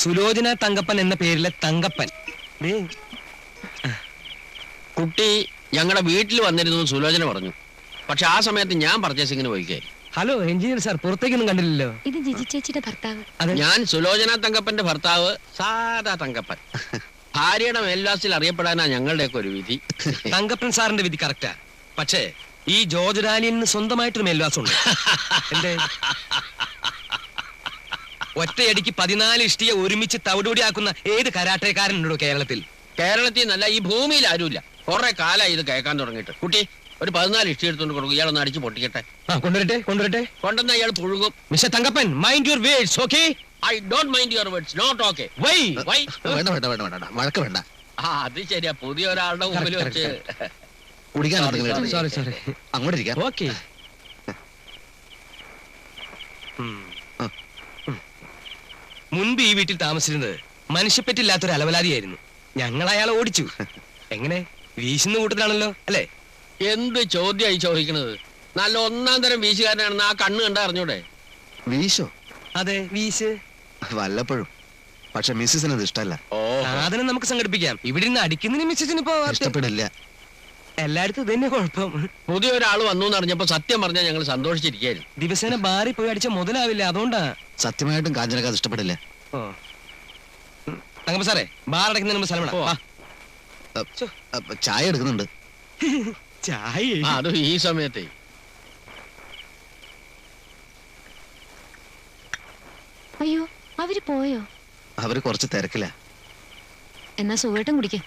സുലോചന തങ്കപ്പൻ എന്ന പേരിലെ തങ്കപ്പൻ. കുട്ടി ഞങ്ങളുടെ വീട്ടിൽ വന്നിരുന്നു സുലോചന പറഞ്ഞു. പക്ഷെ ആ സമയത്ത് ഞാൻ പർച്ചേസിങ്ങിന് പോയിക്കേ. ഹലോ എഞ്ചിനീയർ സാർ, പുറത്തേക്കൊന്നും കണ്ടില്ലല്ലോ. ഇത് ജിജി ചേച്ചിയുടെ ഭർത്താവ്. ഞാൻ സുലോചന തങ്കപ്പന്റെ ഭർത്താവ്, സാധാ തങ്കപ്പൻ. ഭാര്യയുടെ മേൽവാസിൽ അറിയപ്പെടാനാ ഞങ്ങളുടെയൊക്കെ ഒരു വിധി. തങ്കപ്പൻ സാറിന്റെ വിധി കറക്റ്റാ. പക്ഷേ ഈ ജോർജ് ഡാനിയലിന് സ്വന്തമായിട്ടൊരു മേൽവാസം ഉണ്ട്. എന്തേ? ഒറ്റയടിക്ക് 14 ഇഷ്ടിക ഒരുമിച്ച് തവിടുപൊടിയാക്കുന്ന ഏത് കരാട്ടേക്കാരനുണ്ടോ കേരളത്തിൽ? കേരളത്തിൽ നല്ല ഈ ഭൂമിയിൽ ആരുമില്ല. കുറെ കാലമായി ഇത് കേൾക്കാൻ തുടങ്ങിയിട്ട്. കുട്ടി ഒരു 14 ഇഷ്ടി എടുത്തോണ്ട് കൊടുക്കും. ഇയാളൊന്ന് അടിച്ച് പൊട്ടിക്കട്ടെ. കൊണ്ടുവരട്ടെ കൊണ്ടുവരട്ടെ. കൊണ്ടുവന്ന ഇയാൾ പുഴുകും. Mister Thankappan, mind your words, okay? I don't mind your words, not okay. Why? വേണ്ട വേണ്ട വേണ്ട വേണ്ട, വഴക്ക് വേണ്ട. അത് ശരിയാ, പുതിയ ഒരാളുടെ മുമ്പിൽ വെച്ച് കുടിക്കാൻ സോറി സോറി. അങ്ങോട്ട് ഇരിക്കാം. ഓക്കേ. മുൻപ് ഈ വീട്ടിൽ താമസിച്ചിരുന്നത് മനുഷ്യപ്പറ്റില്ലാത്തൊരു അലവലാതിയായിരുന്നു. ഞങ്ങൾ അയാളെ ഓടിച്ചു. എങ്ങനെ? വീശുന്ന കൂട്ടത്തിലാണല്ലോ അല്ലേ? എന്ത് ചോദ്യമായി ചോദിക്കുന്നത്? നല്ല ഒന്നാം തരം വീശുകാരനാണെന്ന് ആ കണ്ണ് കണ്ടാ അറിഞ്ഞൂടെ? വീശോ? അതെ, വീശ്. വല്ലപ്പോഴും. പക്ഷെ മിസ്സിന് അത് ഇഷ്ടമല്ല. സാധനം നമുക്ക് സംഘടിപ്പിക്കാം. ഇവിടെ നിന്ന് അടിക്കുന്നതിന് മിസ്സിന് ഇപ്പോ ഇഷ്ടപ്പെടില്ല. എല്ലായിടത്തും ഇതന്നെ കുഴപ്പം. പുതിയ ഒരാൾ വന്നു എന്ന് അറിഞ്ഞപ്പോ സത്യം പറഞ്ഞാൽ ഞങ്ങൾ സന്തോഷിച്ചിരിക്കായിരുന്നു. ദിവസേന ബാറിൽ പോയി അടിച്ച മുതലാവില്ല, അതുകൊണ്ടാ. സത്യമായിട്ടും കാഞ്ചനക്ക് അത് ഇഷ്ടപ്പെടില്ല. ഓ തങ്കപ്പ സാറേ, ബാർ അടയ്ക്കുന്നതിന് മുമ്പ് സ്ഥലം ചായ എടുക്കുന്നുണ്ട്. ചായ? അത് ഈ സമയത്തെ. അയ്യോ, അവര് പോയോ? അവര് കുറച്ച് തിരക്കില്ല. എന്നാ സുഖമായിട്ടും കുടിക്കാം.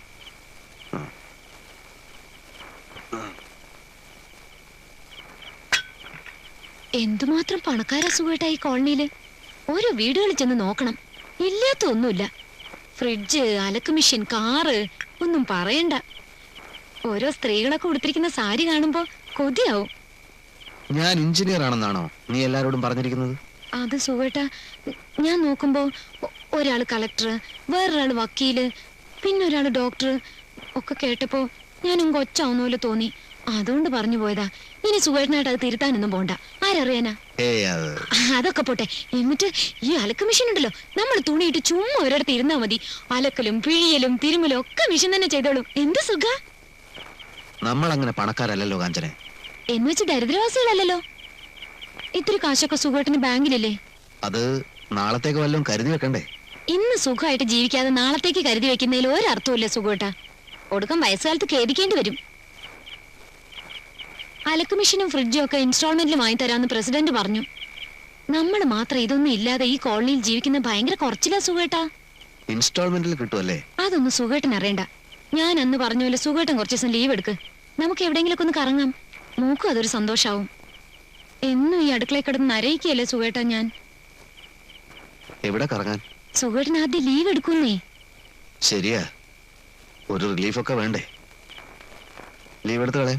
എന്തുമാത്രം പണക്കാരാ സുഖമായിട്ടാ ഈ കോളനിയില്. ഓരോ വീടുകളിൽ ചെന്ന് നോക്കണം, ഇല്ലാത്ത ഒന്നുമില്ല. ഫ്രിഡ്ജ്, അലക്ക് മെഷീൻ, കാറ്, ഒന്നും പറയണ്ട. ഓരോ സ്ത്രീകളൊക്കെ ഉടുത്തിരിക്കുന്ന സാരി കാണുമ്പോ കൊതിയാവും. ഞാൻ എഞ്ചിനീയർ ആണെന്നാണോ നീ എല്ലാരോടും പറഞ്ഞിരിക്കുന്നത്? അത് സുഖേട്ടാ, ഞാൻ നോക്കുമ്പോ ഒരാള് കളക്ടർ, വേറൊരാള് വക്കീല്, പിന്നെ ഒരാള് ഡോക്ടർ ഒക്കെ കേട്ടപ്പോ ഞാനും കൊച്ചാവുന്ന പോലെ തോന്നി. അതുകൊണ്ട് പറഞ്ഞു പോയതാ. ഇനി സുഖേട്ടനായിട്ട് അത് തിരുത്താനൊന്നും പോണ്ട. ആരറിയാനാ? അതൊക്കെ പോട്ടെ. എന്നിട്ട് ഈ അലക്ക് മെഷീൻ ഉണ്ടല്ലോ, നമ്മൾ തുണിയിട്ട് ചുമ്മാ ഒരിടത്ത് ഇരുന്നാ മതി. അലക്കലും പിഴിയലും തിരുമലും ഒക്കെ മെഷീൻ തന്നെ ചെയ്തോളും. എന്ത് സുഖ. നമ്മൾ അങ്ങനെ പണക്കാരല്ലോ കാഞ്ചനെ. എന്ന് വെച്ച് ദരിദ്രവാസികളല്ലോ. ഇത്തിരി കാശൊക്കെ സുഖേട്ടന് ബാങ്കിലില്ലേ? അത് നാളത്തേക്ക് വല്ലതും കരുതി വെക്കണ്ടേ? ഇന്ന് സുഖമായിട്ട് ജീവിക്കാതെ നാളത്തേക്ക് കരുതി വെക്കുന്നതിൽ ഒരർത്ഥമില്ല സുഖേട്ടാ. ഒടുക്കം വയസ്സുകാലത്ത് ഖേദിക്കേണ്ടി വരും. അലക്ക് മെഷീനും ഫ്രിഡ്ജും ഒക്കെ ഇൻസ്റ്റാൾമെന്റിൽ വാങ്ങി തരാമെന്ന് പ്രസിഡന്റ് പറഞ്ഞു. നമ്മൾ മാത്രം ഇതൊന്നും ഇല്ലാതെ ഈ കോളനിയിൽ ജീവിക്കുന്ന ഭയങ്കര കുറച്ചില്ല സുഖേട്ടാ. ഇൻസ്റ്റാൾമെന്റിൽ കിട്ടുമല്ലേ? അതൊന്നും സുഖേട്ടൻ അറിയണ്ട. ഞാൻ അന്ന് പറഞ്ഞ പോലെ സുഖേട്ടൻ കുറച്ച് ദിവസം ലീവ് എടുക്ക്. നമുക്ക് എവിടെയെങ്കിലൊക്കെ ഒന്ന് കറങ്ങാം. മൂക്കും അതൊരു സന്തോഷാവും. എന്നും ഈ അടുക്കളയിൽ കിടന്ന് നരയിക്കല്ലേ സുഖേട്ടാ ഞാൻ. എവിടെ കറങ്ങാൻ? സുഖേട്ടൻ ആദ്യം ലീവ് എടുക്കുന്നേ. ശരിയാ, ഒരു റിലീഫൊക്കെ വേണ്ടേ? ലീവ് എടുത്തോളെ.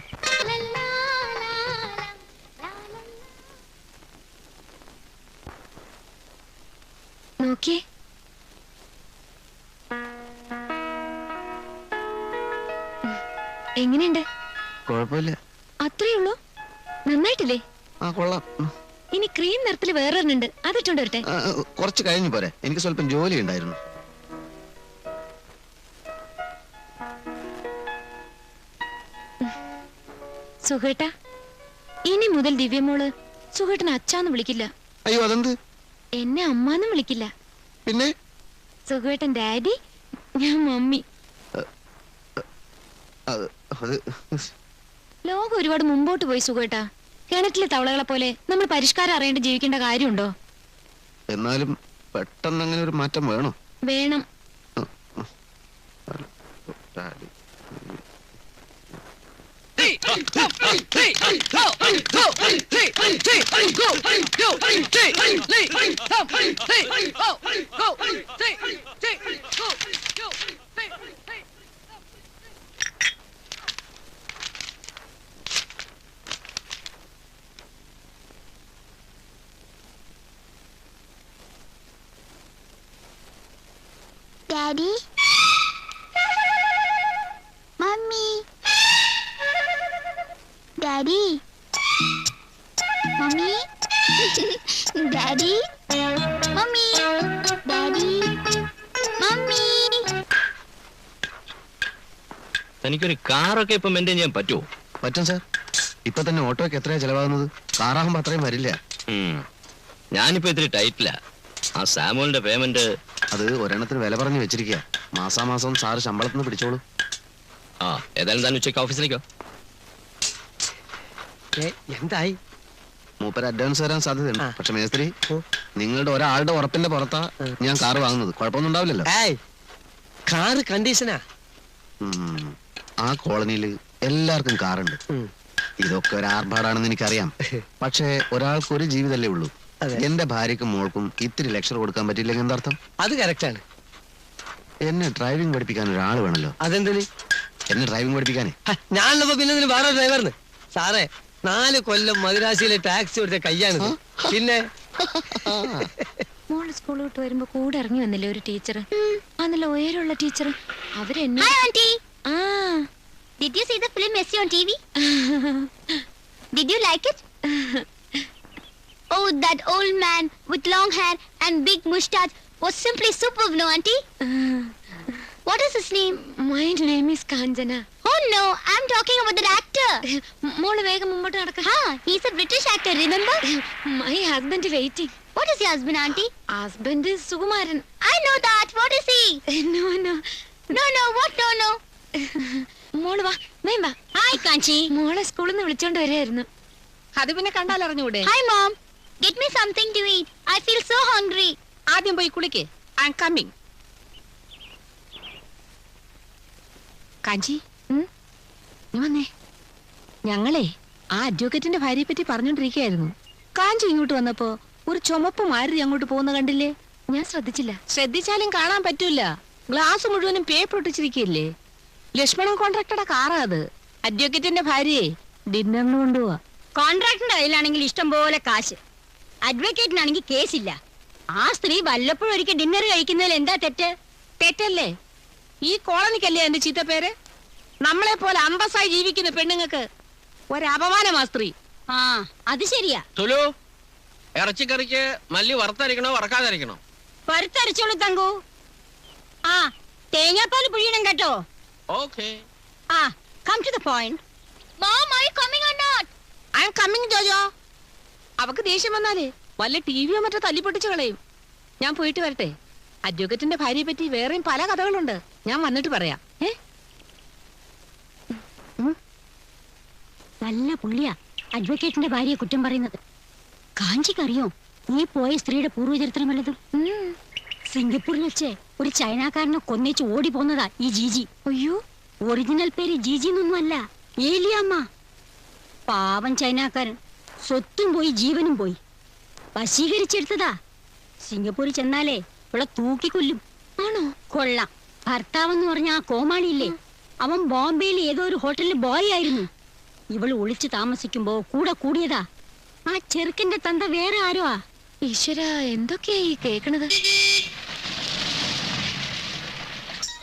നോക്കിയേ, എങ്ങനെയുണ്ട്? കുഴപ്പമില്ല. അത്രേ ഉള്ളൂ? നന്നായിട്ടില്ലേ? ആ കൊള്ളാം. ഇനി ക്രീം നിറത്തില് വേറൊരെണ്ണുണ്ട്, അതിട്ടോണ്ട് വരട്ടെ? കുറച്ച് കഴിഞ്ഞു പോരെ, എനിക്ക് സ്വല്പം ജോലി ഉണ്ടായിരുന്നു. സുഖേട്ടാ, ഇനി മുതൽ ദിവ്യമോള് സുഖേട്ടനെ അച്ഛാന്ന് വിളിക്കില്ല. അയ്യോ, അതെന്ത്? എന്നെ അമ്മാന്നും വിളിക്കില്ല. പിന്നെ സുഖേട്ടൻ ഡാഡി, ഞാൻ മമ്മി. ലോകം ഒരുപാട് മുമ്പോട്ട് പോയി സുഖേട്ടാ. കിണറ്റിലെ തവളകളെ പോലെ നമ്മൾ പരിഷ്കാരം അറിയേണ്ട ജീവിക്കേണ്ട കാര്യമുണ്ടോ? എന്നാലും പെട്ടെന്ന് അങ്ങനെ ഒരു മാറ്റം വേണോ? വേണം. Daddy? Mommy? Daddy? Mommy? Daddy mummy daddy mummy. എനിക്കൊരു കാറൊക്കെ ഇപ്പൊ മെയിൻറ്റെയിൻ ചെയ്യാൻ പറ്റുമോ? പറ്റും സാർ. ഇപ്പൊ തന്നെ ഓട്ടോയ്ക്ക് എത്രയാ ചെലവാകുന്നത്? കാറാകുമ്പോ അത്രയും വരില്ല. ഞാനിപ്പോ ഇത്തിരി ടൈറ്റില്ല. ആ സാമുവലിന്റെ പേയ്മെന്റ് അത് ഒരെണ്ണത്തിന് വില പറഞ്ഞു വെച്ചിരിക്കുക. മാസാമാസം സാറ് ശമ്പളത്തിന് പിടിച്ചോളൂ. ആ ഏതായാലും താൻ ഉച്ചയ്ക്ക് ഓഫീസിലേക്കോ? എന്തായി? മൂപ്പര് അഡ്വാൻസ് തരാൻ സാധ്യതയുണ്ട്. ആ. പക്ഷെ മേസ്ത്രി, നിങ്ങളുടെ ഒരാളുടെ ഉറപ്പിന്റെ പുറത്താ ഞാൻ കാറ് വാങ്ങുന്നത്. കുഴപ്പമൊന്നും ഉണ്ടാവില്ലല്ലോ. കാറ് കണ്ടീഷനാ. ആ കോളനിയില് എല്ലാവർക്കും കാറുണ്ട്. ഇതൊക്കെ ഒരു ആർഭാടാണെന്ന് എനിക്കറിയാം. പക്ഷെ ഒരാൾക്ക് ഒരു ജീവിതമല്ലേ ഉള്ളൂ. എന്റെ ഭാര്യക്കും മോൾക്കും ഇത്തിരി ലെക്ചർ കൊടുക്കാൻ പറ്റില്ലെങ്കിൽ എന്താർത്ഥം? അത് കറക്റ്റാണ്. എന്നെ ഡ്രൈവിംഗ് പഠിപ്പിക്കാൻ ഒരാൾ വേണല്ലോ. അതെന്തിന്? എന്നെ ഡ്രൈവിംഗ് പഠിപ്പിക്കാനേ. ഞാനുള്ളപ്പോ പിന്നെ വേറെ ഡ്രൈവറിന്. സാറേ, 4 കൊല്ലം മദിരാശിയിലെ ടാക്സി എടുത്ത കയ്യാണ്. പിന്നെ മോള് സ്കൂൾ വിട്ട് വരുമ്പോ കൂടെ ഇറങ്ങി വന്നില്ലേ ഒരു ടീച്ചർ? ആ നല്ല ഉയരമുള്ള ടീച്ചർ. അവരെന്നെ Hi auntie. ആ Did you see the film Messi on TV? Did you like it? Oh, that old man with long hair and big mustache was simply superb, no auntie? What is his name? My name is Kanchana. Oh no, I'm talking about that actor. മോള് വേഗം മുമ്പോട്ട് നടക്ക. He's a British actor, remember? My husband waiting. What is your husband, auntie? Husband Sukumaran. I know that. What is he? No no No, what? No. മോള് വാ, വേം വാ. Hi, Kanchi. മോളെ സ്കൂളിൽ നിന്ന് വിളിച്ചോണ്ട് വരായിരുന്നു. അത് പിന്നെ കണ്ടാലറിഞ്ഞൂടെ? Hi, Mom. Get me something to eat. I feel so hungry. ആദ്യം പോയി കുളിക്ക്. I am coming. കാഞ്ചി, നീ വന്നേ. ഞങ്ങളെ ആ അഡ്വക്കേറ്റിന്റെ ഭാര്യയെ പറ്റി പറഞ്ഞോണ്ടിരിക്കുകയായിരുന്നു. കാഞ്ചി ഇങ്ങോട്ട് വന്നപ്പോ ഒരു ചുമപ്പ് മാരുതി അങ്ങോട്ട് പോകുന്ന കണ്ടില്ലേ? ഞാൻ ശ്രദ്ധിച്ചില്ല. ശ്രദ്ധിച്ചാലും കാണാൻ പറ്റൂല. ഗ്ലാസ് മുഴുവനും പേപ്പർ ഒട്ടിച്ചിരിക്കല്ലേ. ലക്ഷ്മണൻ കോൺട്രാക്ടറുടെ കാറാ അത്. അഡ്വക്കേറ്റിന്റെ ഭാര്യയെ ഡിന്നറിന് കൊണ്ടുപോവാ. കോൺട്രാക്ടറിന്റെ കയ്യിലാണെങ്കിൽ ഇഷ്ടം പോലെ കാശ്, അഡ്വക്കേറ്റിനാണെങ്കിൽ കേസില്ല. ആ സ്ത്രീ വല്ലപ്പോഴും ഒരിക്കൽ ഡിന്നർ കഴിക്കുന്നതിൽ എന്താ തെറ്റ്? തെറ്റല്ലേ? ഈ കോളനിക്കല്ലേ എന്റെ ചീത്ത പേര്? നമ്മളെ പോലെ അന്തസ്സായി ജീവിക്കുന്ന പെണ്ണുങ്ങൾക്ക് ഒരപമാനമാ സ്ത്രീ. ആ, അത് ശരിയാ. തുലു, ഇറച്ചിക്കറിക്ക് മല്ലി വറുത്തരിക്കണോ വറക്കാതിരിക്കണോ? പരുത്തരച്ചോളൂ തങ്കു. ആ, തേങ്ങാപ്പാൽ പുഴിയണം കേട്ടോ. ഓക്കേ. ആ, come to the point. Mom, are you coming or not? I am coming Jojo. അവക്ക് ദേഷ്യം വന്നാലേ വല്ല ടിവിയോ മറ്റോ തല്ലിപ്പൊട്ടിച്ച് കളയും. ഞാൻ പോയിട്ട് വരട്ടെ. അഡ്വക്കേറ്റിന്റെ ഭാര്യയെ പറ്റി വേറെയും പല കഥകളുണ്ട്. ഞാൻ വന്നിട്ട് പറയാം. നല്ല പുള്ളിയാ അഡ്വക്കേറ്റിന്റെ ഭാര്യയെ കുറ്റം പറയുന്നത്. കാഞ്ചിക്കറിയോ നീ പോയ സ്ത്രീയുടെ പൂർവ്വചരിത്രം വല്ലതും? സിംഗപ്പൂരിൽ വെച്ച് ഒരു ചൈനക്കാരനെ കൊന്നേച്ച് ഓടി പോന്നതാ ഈ ജീജി. അയ്യോ, ഒറിജിനൽ പേര് ജീജി എന്നൊന്നുമല്ല, ഏലിയമ്മ. പാവം ചൈനക്കാരൻ സ്വത്തും പോയി ജീവനും പോയി. വശീകരിച്ചെടുത്തതാ. സിംഗപ്പൂരിൽ ചെന്നാലേ ഇവിടെ തൂക്കിക്കൊല്ലും. ആണോ? കൊള്ളാം. ഭർത്താവെന്ന് പറഞ്ഞ ആ കോമാളിയില്ലേ, അവൻ ബോംബെയിൽ ഏതോ ഒരു ഹോട്ടലിൽ ബോയ് ആയിരുന്നു. ഇവൾ ഒളിച്ചു താമസിക്കുമ്പോ കൂടെ കൂടിയതാ. ആ ചെറുക്കന്റെ തന്ത വേറെ ആരോ. ഈശ്വര, എന്തൊക്കെയാ ഈ കേക്കണത്?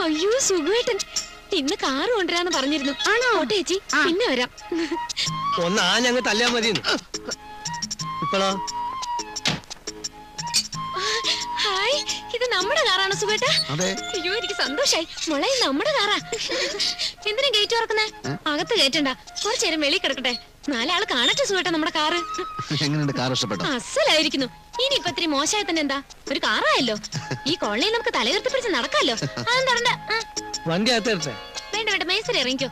അയ്യോ സുഖേട്ടൻ, ഇന്ന് കാറ് കൊണ്ടുവരാന്ന് പറഞ്ഞിരുന്നു. ആണോ? ഓട്ടെ ചേച്ചി, പിന്നെ വരാം. ഒന്ന് ഞങ്ങൾ തല്ലാൻ മതിയെന്ന്. ഇപ്പളോ? ഹായ്, ഇത് നമ്മുടെ കാറാണോ സുഖേട്ടാ? അതെ. അയ്യോ, എനിക്ക് സന്തോഷായി. മോളെ, നമ്മുടെ കാറാ. എന്തിനാ ഗേറ്റ് തുറക്കുന്നേ? അകത്ത് കേറ്റണ്ട, കുറച്ചേരം വെളി കിടക്കട്ടെ. 4 ആള് കാണട്ടെ സുഖേട്ടാ നമ്മുടെ കാറ്. എങ്ങനെയുണ്ട്? കാർ ഇഷ്ടപ്പെട്ടോ? അസലായിരിക്കുന്നു. ഇനി ഇപ്പൊ ഇത്തിരി മോശമായി തന്നെ എന്താ, ഒരു കാറായല്ലോ. ഈ കോളനിയിൽ നമുക്ക് തലയുയർത്തി പിടിച്ച് നടക്കാമല്ലോ. അതൊന്നും തരണ്ട. വണ്ടി അകത്ത് ഇടട്ടെ? വേണ്ട വേണ്ട, മേസരി ഇറങ്ങിക്കോ.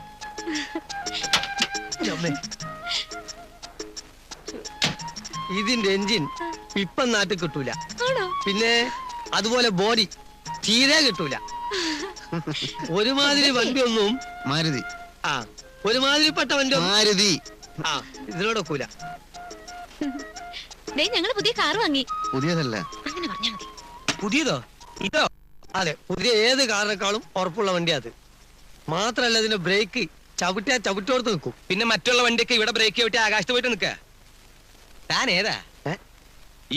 ഇതിന്റെ എഞ്ചിൻ ഇപ്പം നാട്ടിൽ കിട്ടൂല. ആണോ? പിന്നെ അതുപോലെ ബോഡി തീരെ കിട്ടൂല. ഒരുമാതിരി വണ്ടിയൊന്നും മാരുതി. ആ, ഒരുമാതിരിപ്പെട്ട വണ്ടി മാരുതി. ആ, ഇതിനോടൊക്കൂല. ഞങ്ങള് പുതിയ കാറ് വാങ്ങി. പുതിയതല്ല. അങ്ങനെ പറഞ്ഞാ മതി. പുതിയതോ? ഇതോ? അതെ, പുതിയ ഏത് കാറിനേക്കാളും ഉറപ്പുള്ള വണ്ടി അത്. മാത്രല്ല ഇതിന്റെ ബ്രേക്ക് ചവിട്ടിയാ ചവിട്ടോടത്ത് നിൽക്കും. പിന്നെ മറ്റുള്ള വണ്ടിയൊക്കെ ഇവിടെ ബ്രേക്ക് ചവിട്ടി ആകാശത്ത് പോയിട്ട് നിൽക്ക. താൻ ഏതാ?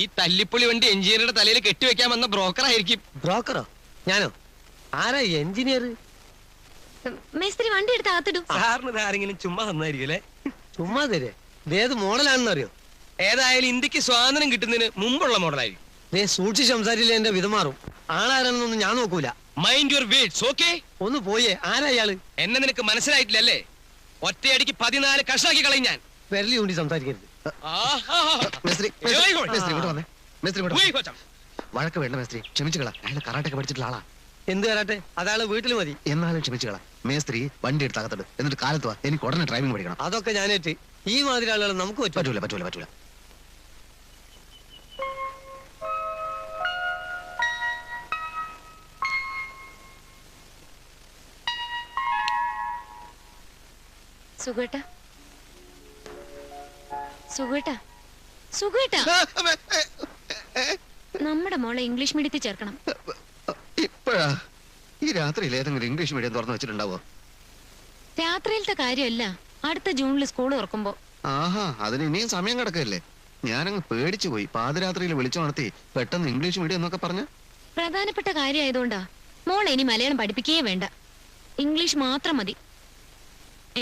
ഈ തല്ലിപ്പൊളി വണ്ടി എഞ്ചിനീയറുടെ തലയിൽ കെട്ടിവെക്കാൻ വന്ന ബ്രോക്കർ ആയിരിക്കും. ബ്രോക്കറോ? ഞാനോ? ആരാ എഞ്ചിനീയർ? മേസ്ത്രി വണ്ടി എടുത്ത് അകത്തിടും. സാറിന് ആരെങ്കിലും ചുമ്മാ തന്നായിരിക്കും അല്ലേ? ചുമ്മാ തരേ? ഇതേത് മോഡലാണെന്ന് അറിയോ? ഏതായാലും ഇന്ത്യക്ക് സ്വാതന്ത്ര്യം കിട്ടുന്നതിന് മുമ്പുള്ള മോഡലായി. നീ സൂക്ഷിച്ച് സംസാരിച്ചില്ല എന്റെ വിധമാറും. ആളാരാണെന്നൊന്നും ഞാൻ നോക്കൂല. Mind your words, okay? ഒന്ന് പോയേ. ആരാ ഇയാള്? എന്നെ നിനക്ക് മനസ്സിലായിട്ടില്ലല്ലേ? ഒറ്റയടിക്ക് 14 കഷാക്കി കളയും ഞാൻ. വിരലി കൊണ്ട് സംസാരിക്കരുത്. മേസ്ത്രി, മേസ്ത്രി ഇങ്ങോട്ട് വന്നേ. മേസ്ത്രി ഇങ്ങോട്ട് വന്നേ. വഴക്ക് വേണ്ട മേസ്ത്രി, ക്ഷമിച്ചുകളാ. അയാൾ കറാട്ടൊക്കെ പഠിച്ചിട്ടുള്ള ആളാ. എന്ത് കരാട്ടെ? അതാള് വീട്ടിൽ മതി. എന്നാലും ക്ഷമിച്ചുകളാ. മേസ്ത്രി വണ്ടി എടുത്ത് അകത്തോട്ട്, എന്നിട്ട് കാലത്ത് വാ. എനിക്ക് ഉടനെ ഡ്രൈവിംഗ് പഠിക്കണം. അതൊക്കെ ഞാനേറ്റ്. ഈ മാതിരി ആളുകൾ നമുക്ക് പറ്റൂല പറ്റൂല പറ്റൂല. സുഖേട്ടാ, സുഖേട്ടാ, സുഖേട്ടാ, നമ്മുടെ മോളെ ഇംഗ്ലീഷ് മീഡിയത്തിൽ ചേർക്കണം. ഇപ്പഴാ? ഈ രാത്രിയിൽ ഏതെങ്കിലും ഇംഗ്ലീഷ് മീഡിയം തുറന്നു വെച്ചിട്ടുണ്ടാവോ? രാത്രിയിലത്തെ കാര്യമല്ല, അടുത്ത ജൂണിൽ സ്കൂൾ തുറക്കുമ്പോ. ആഹാ, അതിന് ഇനിയും സമയം കിടക്കല്ലേ. ഞാനങ്ങ് പേടിച്ചു പോയി. പാതിരാത്രിയിൽ വിളിച്ചു നടത്തി പെട്ടെന്ന് ഇംഗ്ലീഷ് മീഡിയം എന്നൊക്കെ പറഞ്ഞ. പ്രധാനപ്പെട്ട കാര്യമായതുകൊണ്ടാ മോളെ ഇനി മലയാളം പഠിപ്പിക്കേ വേണ്ട, ഇംഗ്ലീഷ് മാത്രം മതി.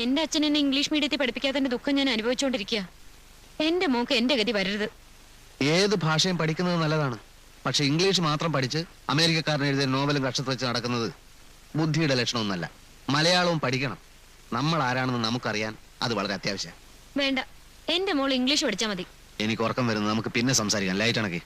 എന്റെ അച്ഛൻ എന്നെ ഇംഗ്ലീഷ് മീഡിയത്തിൽ പഠിപ്പിക്കാത്തതിന്റെ ദുഃഖം ഞാൻ അനുഭവിച്ചുകൊണ്ടിരിക്കുക. എന്റെ മോക്ക് എന്റെ ഗതി വരരുത്. ഏത് ഭാഷയും പഠിക്കുന്നത് നല്ലതാണ്. പക്ഷെ ഇംഗ്ലീഷ് മാത്രം പഠിച്ച് അമേരിക്കക്കാരൻ എഴുതിയ നോവലും കക്ഷത്ത് വെച്ച് നടക്കുന്നത് ബുദ്ധിയുടെ ലക്ഷണമൊന്നല്ല. മലയാളവും പഠിക്കണം. നമ്മൾ ആരാണെന്ന് നമുക്കറിയാൻ അത് വളരെ അത്യാവശ്യം. വേണ്ട, എന്റെ മോൾ ഇംഗ്ലീഷ് പഠിച്ചാ മതി. എനിക്ക് ഉറക്കം വരുന്നത്. നമുക്ക് പിന്നെ സംസാരിക്കാം. ലൈറ്റ് അണക്കി.